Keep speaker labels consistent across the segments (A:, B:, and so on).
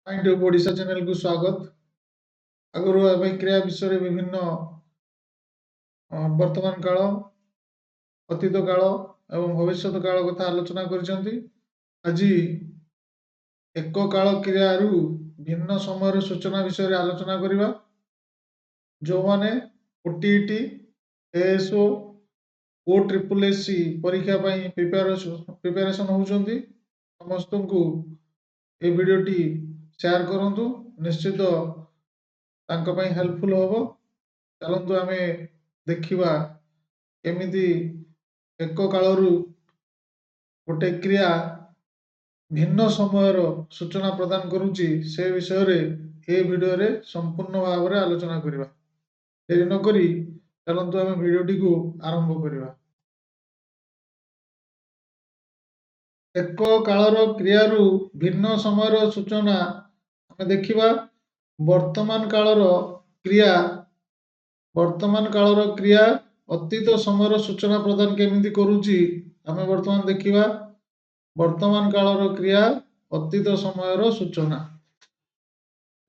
A: Mind tube Odisha channel को स्वागत। आगु आम क्रिया विषय विभिन्न वर्तमान काल, अतीत काल एवं भविष्य काल कथा आलोचना कर आज एक काल क्रिया भिन्न समय सूचना विषय आलोचना करवा। जो माने ओटीईटी, एएसओ, ओ ट्रिपल एससी परीक्षा प्रिपेरेशन होउछंती समस्त को ये वीडियोटी शेयर करंतु निश्चित तांको पई हेल्पफुल होबो। चलंतु आमे देखिबा केमिति एक कालरू गोटे क्रिया भिन्न समय सूचना प्रदान करुच्ची से विषय रे ए वीडियो रे संपूर्ण भाव में आलोचना करवा। देरी न करी चलंतु आमे वीडियोटी को आरंभ करवा। एक कालर क्रियारू भिन्न समय सूचना आमे देखिबा। वर्तमान कालर क्रिया अतीत समय सूचना प्रदान केमिति करुच्ची आमे वर्तमान देखिबा। वर्तमान कालर क्रिया अतीत समय सूचना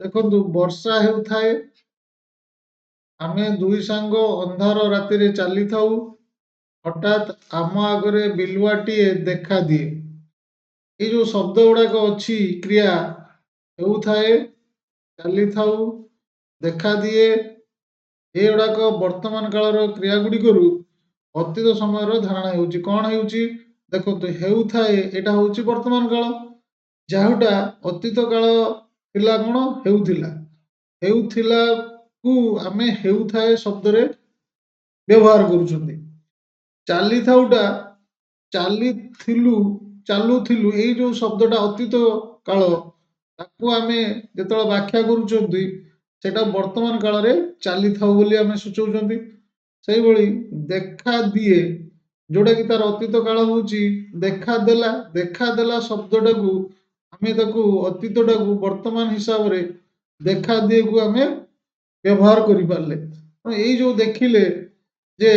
A: देखो वर्षा हेउथाए, आमे दुई सांग अंधार राति रे चली थाउ, हठात आम आगरे बिलुआटीए देखा दिए। ये जो शब्द गुड़ाक अच्छी क्रिया हेउथाए, चली थाउ, देखा दिए, ये गुड़ाक वर्तमान कालर क्रिया गुड़िकरू अतीत समय धारणा हेउची। कौन हेउची देखो हेउथाए एटा होउची वर्तमान काल, जाहुटा अतीत काल थिला कोन हेउथिला। हेउथिला को आमे हेउथाए शब्द रे व्यवहार करूछंती। चाली थाउटा चाली थिलु, चालुथिलु, एई जो शब्दटा अतीत काल ताकू आमे जेतला व्याख्या करूछंती सेटा वर्तमान काल रे चाली थाउ बोली आमे सूचौछंती। सेही भली देखा दिए जोटा कि तार अतीत काल होउची देखा देला शब्दटा को आमे ताकू अतीतटा को वर्तमान हिसाब रे देखा दिए को आमे व्यवहार करि पारले। एई जो देखिले जे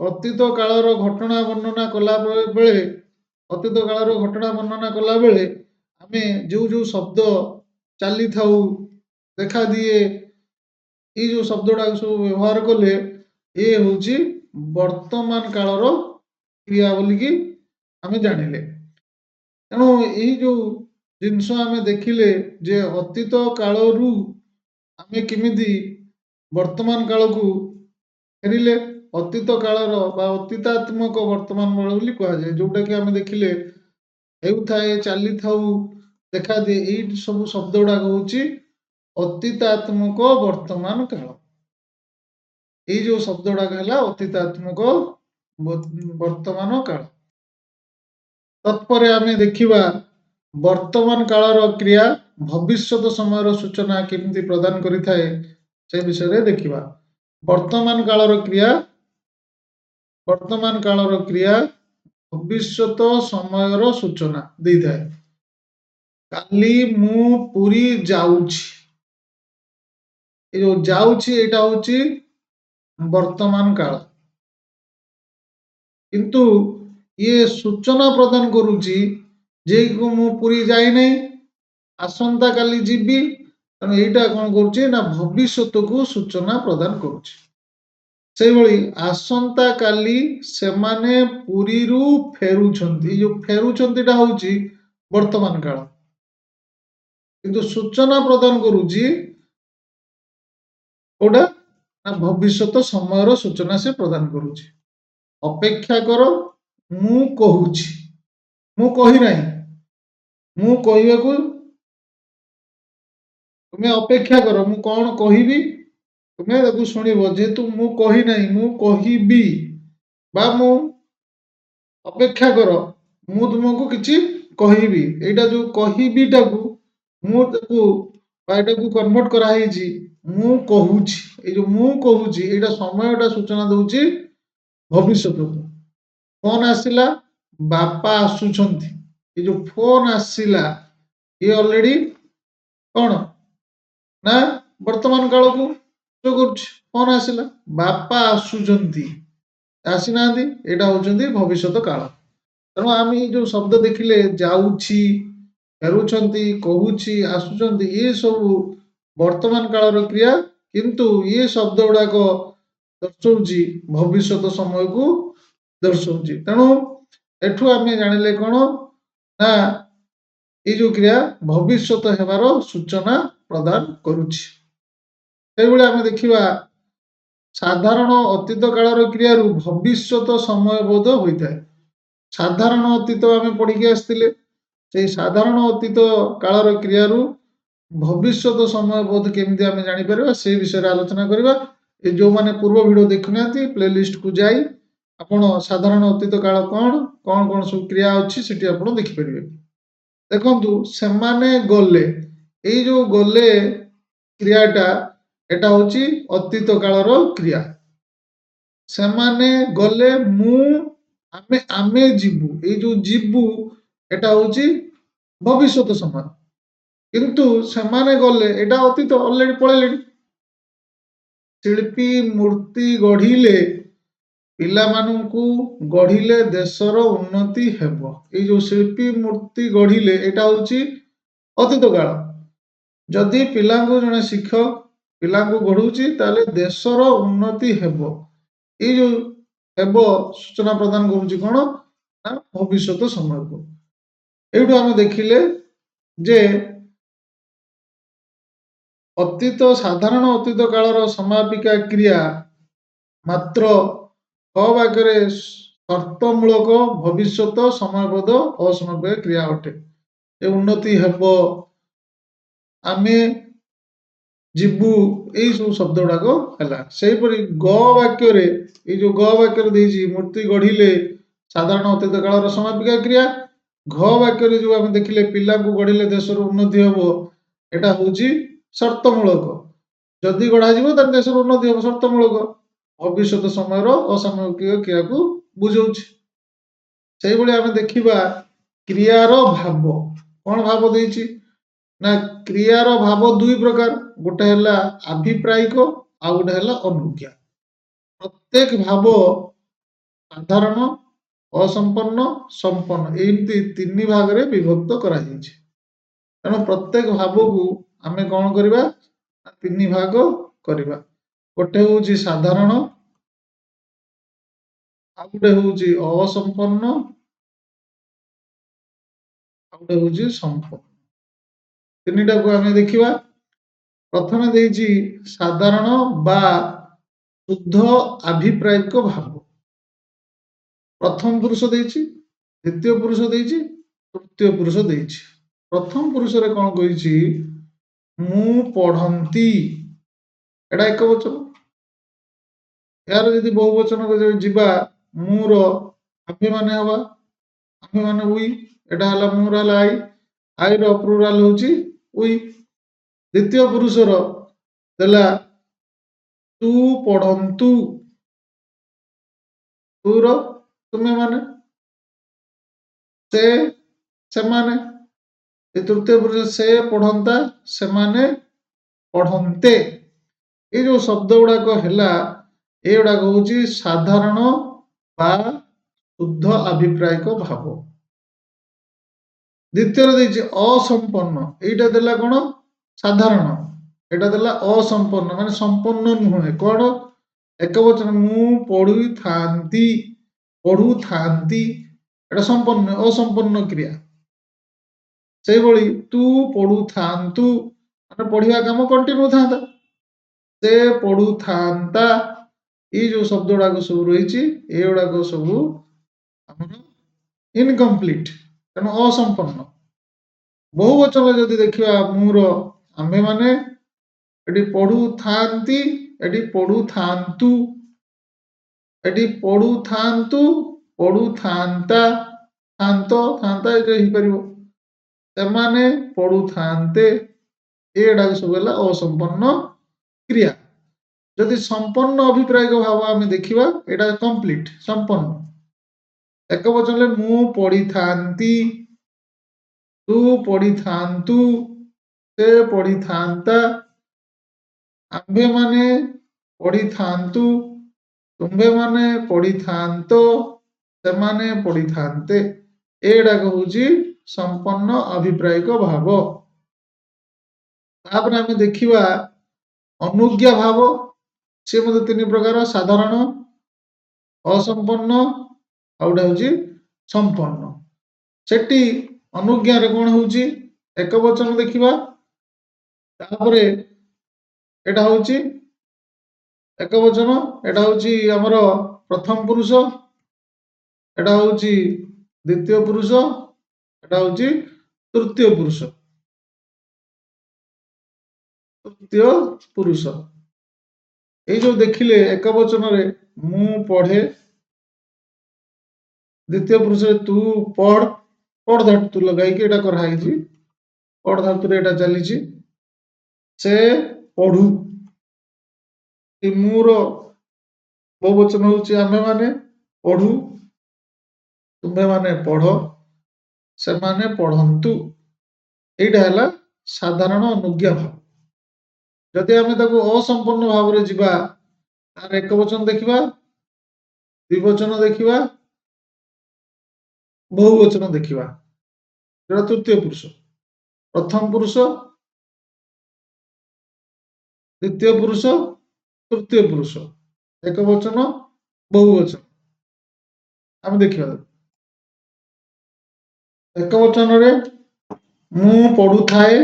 A: अतीत कालर घटना वर्णना कला बेले अतीत कालर घटना वर्णना कला बेले आमे जो जो शब्द चाली थाउ, देखा दिए, ये जो शब्दटा सब व्यवहार कले ये होउची वर्तमान कालर क्रिया बोलिकी आमे जानिले। तेणु यही जो जिनस आमे देखिले जे अतीत कालरू आमे किमिति वर्तमान काल को फेरिले, अतीत कालर बा अतीतात्मक वर्तमान काल बोली कहा जाए। जोटा कि आमे देखिले हेउथाए, चली थाउ, देखा दिए, एई सब शब्द गुड़ाक होउची अतीतात्मक वर्तमान काल। एई जो शब्द गुड़ाक हैला अतीतात्मक वर्तमान काल। तत्पर आमे देखिबा वर्तमान कालर क्रिया भविष्यत समय सूचना केमिति प्रदान करिथाए से विषय रे देखिबा। वर्तमान कालर क्रिया भविष्यत समय सूचना देइथाए। काली मु पुरी जाउछि, ए जो जाउछि एटा होछि वर्तमान काल, किंतु ये सूचना प्रदान करुछि जे को मु पुरी जाई नै, आसंता काली जीबी। तेणु एटा कोन करुछि ना भविष्यत को सूचना प्रदान करुछि। से भली आसंता काली सेमाने पुरीरू फेरुछंती, जो फेरुछंती टा होछि वर्तमान काल, किंतु सूचना प्रदान करुछि ओडा ना भविष्यत समय सूचना से प्रदान करुछि। अपेक्षा करो मु कहूछि, मु कहि नाही, मु कहिबाकू तुमे अपेक्षा करो, मु कोन कहिबी तुमे ताकू सुनिबो। जेतु मु कहि नाही मु कहिबी बा मु अपेक्षा करो मु तुमको किछि कहिबी, एटा जो कहिबी टाकू मु ताकू बा एटा को कन्वर्ट करा हेछि मु कहूछि। ए जो मु कहूछि एटा समयटा सूचना दउछि भविष्यत को। फोन आसिला, बापा आसुछंती, ये जो फोन आसिला ये ऑलरेडी कोन ना वर्तमान काल को जो करुछि। फोन आसिला, बापा आसुछंती, आसिनांती, एटा होचंती भविष्यत काल। तेणु आम ये जो शब्द देखिले जाउछि, ଫେରୁଛନ୍ତି, କହୁଛି, ଆସୁଛନ୍ତି, ଇଏ ସବୁ ବର୍ତ୍ତମାନ କାଳର କ୍ରିୟା, କିନ୍ତୁ ଇଏ ଶବ୍ଦ ଗୁଡାକ ଦର୍ଶଉଛି ଭବିଷ୍ୟତ ସମୟକୁ ଦର୍ଶଉଛି। ତେଣୁ ଏଠୁ ଆମେ ଜାଣିଲେ କଣ ନା ଏଇ ଯୋଉ କ୍ରିୟା ଭବିଷ୍ୟତ ହେବାର ସୂଚନା ପ୍ରଦାନ କରୁଛି। ସେଇଭଳି ଆମେ ଦେଖିବା ସାଧାରଣ ଅତୀତ କାଳର କ୍ରିୟାରୁ ଭବିଷ୍ୟତ ସମୟ ବୋଧ ହୋଇଥାଏ। ସାଧାରଣ ଅତୀତ ଆମେ ପଢିକି ଆସିଥିଲେ, ସେଇ ସାଧାରଣ ଅତୀତ କାଳର କ୍ରିୟାରୁ ଭବିଷ୍ୟତ ସମୟ ବୋଧ କେମିତି ଆମେ ଜାଣିପାରିବା ସେ ବିଷୟରେ ଆଲୋଚନା କରିବା। ଏ ଯୋଉମାନେ ପୂର୍ବ ଭିଡିଓ ଦେଖୁନାହାନ୍ତି ପ୍ଲେଲିଷ୍ଟକୁ ଯାଇ ଆପଣ ସାଧାରଣ ଅତୀତ କାଳ କଣ କଣ ସବୁ କ୍ରିୟା ଅଛି ସେଠି ଆପଣ ଦେଖିପାରିବେ। ଦେଖନ୍ତୁ, ସେମାନେ ଗଲେ, ଏଇ ଯୋଉ ଗଲେ କ୍ରିୟାଟା ଏଟା ହଉଛି ଅତୀତ କାଳର କ୍ରିୟା। ସେମାନେ ଗଲେ, ଆମେ ଯିବୁ, ଏଇ ଯୋଉ ଯିବୁ ଏଟା ହଉଛି ଭବିଷ୍ୟତ ସମୟ, କିନ୍ତୁ ସେମାନେ ଗଲେ ଏଟା ଅତୀତ, ଅଲରେଡି ପଳେଇଲେଣି। ଶିଳ୍ପୀ ମୂର୍ତ୍ତି ଗଢିଲେ, ପିଲାମାନଙ୍କୁ ଗଢିଲେ ଦେଶର ଉନ୍ନତି ହେବ। ଏଇ ଯୋଉ ଶିଳ୍ପୀ ମୂର୍ତ୍ତି ଗଢିଲେ ଏଟା ହଉଛି ଅତୀତ କାଳ। ଯଦି ପିଲାଙ୍କୁ ଜଣେ ଶିକ୍ଷକ ପିଲାଙ୍କୁ ଗଢୁଛି ତାହେଲେ ଦେଶର ଉନ୍ନତି ହେବ। ଏଇ ଯୋଉ ହେବ ସୂଚନା ପ୍ରଦାନ କରୁଛି କଣ ନା ଭବିଷ୍ୟତ ସମୟକୁ। ଏଇଠୁ ଆମେ ଦେଖିଲେ ଯେ ଅତୀତ ସାଧାରଣ ଅତୀତ କାଳର ସମାପିକା କ୍ରିୟା ମାତ୍ର କ ବାକ୍ୟରେ ସର୍ତ୍ତମୂଳକ ଭବିଷ୍ୟତ ସମୟବୋଧ ଅସମାପିକ କ୍ରିୟା ଅଟେ। ଏ ଉନ୍ନତି ହେବ, ଆମେ ଯିବୁ, ଏଇ ସବୁ ଶବ୍ଦ ଗୁଡାକ ହେଲା। ସେହିପରି ଗ ବାକ୍ୟରେ, ଏଇ ଯୋଉ ଗ ବାକ୍ୟରେ ଦେଇଛି ମୂର୍ତ୍ତି ଗଢିଲେ ସାଧାରଣ ଅତୀତ କାଳର ସମାପିକା କ୍ରିୟା। ଘ ବାକ୍ୟରେ ଯୋଉ ଆମେ ଦେଖିଲେ ପିଲାଙ୍କୁ ଗଢିଲେ ଦେଶର ଉନ୍ନତି ହେବ, ଏଟା ହଉଛି ସର୍ତ୍ତମୂଳକ। ଯଦି ଗଢାଯିବ ତାହେଲେ ଦେଶର ଉନ୍ନତି ହେବ, ସର୍ତ୍ତମୂଳକ। ଭବିଷ୍ୟତ ସମୟର ଅସାମୟିକ କ୍ରିୟାକୁ ବୁଝଉଛି। ସେଇଭଳି ଆମେ ଦେଖିବା କ୍ରିୟାର ଭାବ। କଣ ଭାବ ଦେଇଛି ନା କ୍ରିୟାର ଭାବ ଦୁଇ ପ୍ରକାର, ଗୋଟେ ହେଲା ଆଭିପ୍ରାୟିକ ଆଉ ଗୋଟେ ହେଲା ଅନୁଜ୍ଞା। ପ୍ରତ୍ୟେକ ଭାବ ସାଧାରଣ, ଅସମ୍ପନ୍ନ, ସମ୍ପନ୍ନ, ଏମିତି ତିନି ଭାଗରେ ବିଭକ୍ତ କରାଯାଇଛି। ତେଣୁ ପ୍ରତ୍ୟେକ ଭାବକୁ ଆମେ କଣ କରିବା, ତିନି ଭାଗ କରିବା। ଗୋଟେ ହଉଛି ସାଧାରଣ, ଆଉ ଗୋଟେ ହଉଛି ଅସମ୍ପନ୍ନ, ଆଉ ଗୋଟେ ହଉଛି ସମ୍ପନ୍ନ। ତିନିଟାକୁ ଆମେ ଦେଖିବା। ପ୍ରଥମେ ଦେଇଛି ସାଧାରଣ ବା ଶୁଦ୍ଧ ଆଭିପ୍ରାୟିକ ଭାବ। ପ୍ରଥମ ପୁରୁଷ ଦେଇଛି, ଦ୍ୱିତୀୟ ପୁରୁଷ ଦେଇଛି, ତୃତୀୟ ପୁରୁଷ ଦେଇଛି। ପ୍ରଥମ ପୁରୁଷରେ କଣ କହିଛି, ମୁଁ ପଢନ୍ତି, ଏଟା ଏକ ବଚନ। ଏହାର ଯଦି ବହୁ ବଚନ ଯିବା, ମୁଁର ଆମେ ମାନେ ହବା, ଆମେ ମାନେ ଉଇ, ଏଟା ହେଲା ମୁଁର ହେଲା ଆଇ, ଆଇର ପ୍ଲୁରାଲ ହଉଛି ଉଇ। ଦ୍ୱିତୀୟ ପୁରୁଷର ଦେଲା ତୁ ପଢନ୍ତୁ, ତୁର ତୁମେ ମାନେ, ସେ ସେମାନେ। ତୃତୀୟ ପୁରୁଷ ସେ ପଢନ୍ତା, ସେମାନେ ପଢନ୍ତେ। ଏଇ ଯୋଉ ଶବ୍ଦ ଗୁଡାକ ହେଲା, ଏଗୁଡାକ ହଉଛି ସାଧାରଣ ବା ଶୁଦ୍ଧ ଆଭିପ୍ରାୟିକ ଭାବ। ଦ୍ୱିତୀୟରେ ଦେଇଛି ଅସମ୍ପନ୍ନ, ଏଇଟା ଦେଲା କଣ ସାଧାରଣ, ଏଇଟା ଦେଲା ଅସମ୍ପନ୍ନ ମାନେ ସମ୍ପନ୍ନ ନୁହେଁ। କଣ ଏକ ବଚନ, ମୁଁ ପଢୁଥାନ୍ତି, ପଢୁଥାନ୍ତି, ଏଟା ସମ୍ପନ୍ନ, ଅସମ୍ପନ୍ନ କ୍ରିୟା। ସେଇଭଳି ତୁ ପଢୁଥାନ୍ତୁ ମାନେ ପଢିବା କାମ କଣ୍ଟିନ୍ୟୁ ଥାନ୍ତା, ସେ ପଢୁଥାନ୍ତା। ଏଇ ଯୋଉ ଶବ୍ଦ ଗୁଡାକ ସବୁ ରହିଛି ଏଗୁଡାକ ସବୁ ଆମର ଇନକମ୍ପ୍ଲିଟ, ତେଣୁ ଅସମ୍ପନ୍ନ। ବହୁ ବଚନ ଯଦି ଦେଖିବା, ମୁଁର ଆମେ ମାନେ, ଏଠି ପଢୁଥାନ୍ତି, ଏଠି ପଢୁଥାନ୍ତୁ, ଏଠି ପଢୁଥାନ୍ତୁ, ପଢୁଥାନ୍ତା, ଥାନ୍ତ ଥାନ୍ତା ଏଇଟା ହେଇପାରିବ। ସେମାନେ ପଢୁଥାନ୍ତେ, ଏଗୁଡାକ ସବୁ ହେଲା ଅସମ୍ପନ୍ନ କ୍ରିୟା। ଯଦି ସମ୍ପନ୍ନ ଅଭିପ୍ରାୟିକ ଭାବ ଆମେ ଦେଖିବା, ଏଇଟା କମ୍ପ୍ଲିଟ, ସମ୍ପନ୍ନ। ଏକ ବଚନରେ ମୁଁ ପଢିଥାନ୍ତି, ତୁ ପଢିଥାନ୍ତୁ, ସେ ପଢିଥାନ୍ତା, ଆମ୍ଭେମାନେ ପଢିଥାନ୍ତୁ, ତୁମ୍ଭେମାନେ ପଢିଥାନ୍ତ, ସେମାନେ ପଢିଥାନ୍ତେ। ଏଗୁଡାକ ହଉଛି संपन्न अभिप्रायिक भाव। तापर आमे देखिवा अनुज्ञा भाव से मते तीन प्रकार साधारण असंपन्न आउटा होची संपन्न। सेठी अनुज्ञा रे कोन होची एक वचन देखिवा तापरे एटा होची एक वचन एटा होची हमर प्रथम पुरुष एटा होची द्वितीय पुरुष एटा होची तृतीय पुरुष এই जो देखिले एक वचन रे मु पढ़े द्वितीय पुरुष रे तू पढ़ पढ़ धातु लगाई एटा कर हाइजी पढ़ धातु रे एटा चलीची से पढ़ू ई मुर बहुवचन होची आमे माने पढ़ू तुम्हे माने पढ़ से माने पढ़ंतु एटा हला साधारण अनुज्ञा भाव। जदि आमे ताको असंपन्न भाव रे जिबा तार एक वचन देखिबा द्विवचन देखिबा बहुवचन देखिबा एटा तृतीय पुरुष प्रथम पुरुष द्वितीय पुरुष तृतीय पुरुष एक वचन बहुवचन आमे देखिबा एक वचन रे मु पढ़ुथाए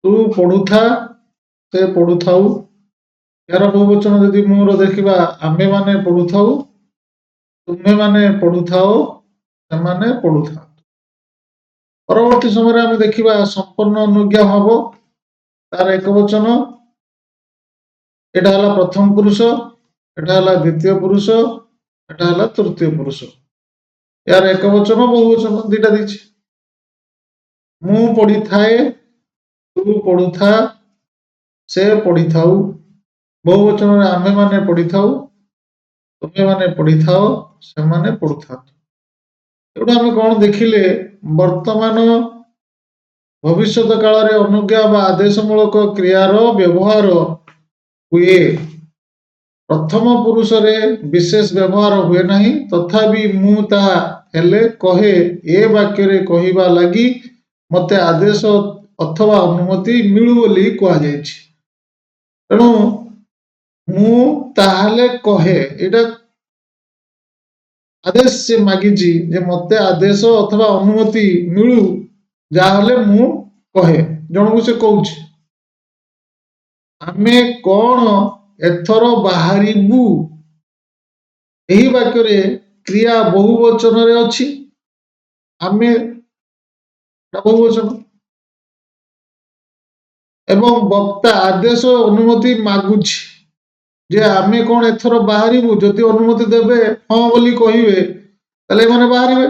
A: तू पढ़ुथा से पढ़ुथाऊ यार बहुवचन यदि मोर देखिबा आमे माने पढ़ुथाऊ तुम्हे माने पढ़ुथाओ सेमाने पढ़ुथा। परवर्ती समय आमे देखिबा संपन्न अनुज्ञा भाव तार एक वचन एटा हला प्रथम पुरुष एटा हला द्वितीय पुरुष एटा हला तृतीय पुरुष यार एक वचन बहुवचन दुटा दिछि मु पढ़ी थाए तू पढ़ुथा से पढ़ी थाऊ बहुवचन रे आमे माने पढ़ी थाऊ तुम्हे माने पढ़ी थाओ से माने पढ़ुथा। एटा आमे कोन देखिले वर्तमान भविष्यत काल रे अनुज्ञा बा आदेशमूलक क्रियार व्यवहार हुए प्रथम पुरुष रे विशेष व्यवहार हुए नहीं तथापि मु ताहा हेले कहे ए वाक्य रे कहिबा लागि मते आदेश अथवा अनुमति मिलु बोली कहा जायछि तेणु मु ताहाले कहे एटा आदेश से मागिछि जे मते आदेश अथवा अनुमति मिलु जाहले मु कहे जनकु से कहउछि आमे कोन एथर बाहरिबु एही वाक्य रे क्रिया बहुवचन रे अछि आमे बहुवचन एवं वक्ता आदेश अनुमति मागुछि जे आमे कोन एथर बाहरिबु जति अनुमति देबे हां बोली कहिबे तले माने बाहरिबे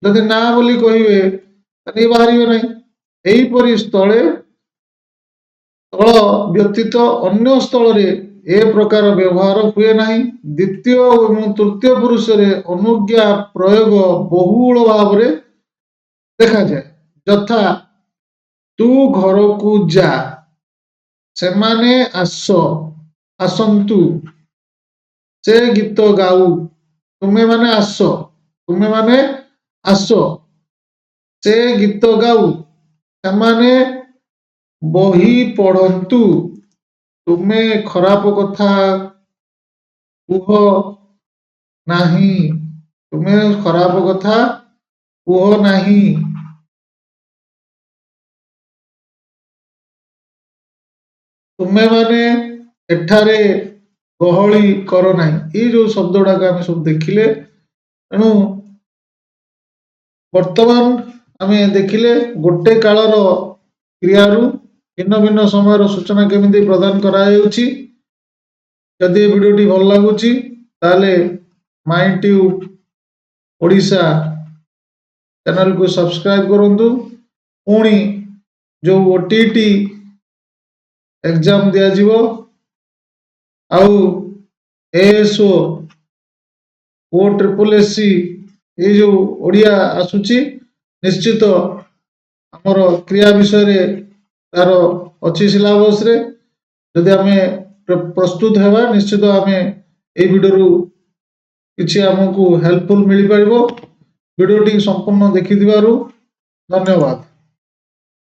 A: जति ना बोली कहिबे तले बाहरिबे नै एही परि स्थले स्थल व्यतीत अन्य स्थल रे ए प्रकार व्यवहार हुए नहीं। द्वितीय एवं तृतीय पुरुष रे अनुज्ञा प्रयोग बहुल भाव रे देखा जाए यथा तू घर को जा से माने आसंतु से गीत गाऊ तुम्हें माने आसो से गीत गाऊ से माने बही पढ़ंतु तुम्हें खराब कथा कुह नहीं तुम्हें खराब कथा कुह नहीं तुम्हें माने एठारे गहली कर नहीं ये जो शब्द गुड़ाक आम सब देखिले तेणु वर्तमान आमे देखिले गोटे कालर क्रियारू भिन्न भिन्न समय सूचना केमिति प्रदान करा जाउछि। यदि वीडियोटी भल लागुछि ताले माइट्यूब ओडिशा चैनल को सब्सक्राइब करंतु पुणी जो ओटीटी एग्जाम दिया जीवो आउ एएसओ ओ ट्रिपल एससी ये जो ओडिया आसुची निश्चित आमर क्रिया विषय रे तार अच्छी सिलेबस रे यदि आमे प्रस्तुत हेबा निश्चित आमे ए वीडियो किछि हमकु हेल्पफुल मिल परिबो। ଭିଡ଼ିଓଟି ସମ୍ପୂର୍ଣ୍ଣ ଦେଖିଥିବାରୁ ଧନ୍ୟବାଦ।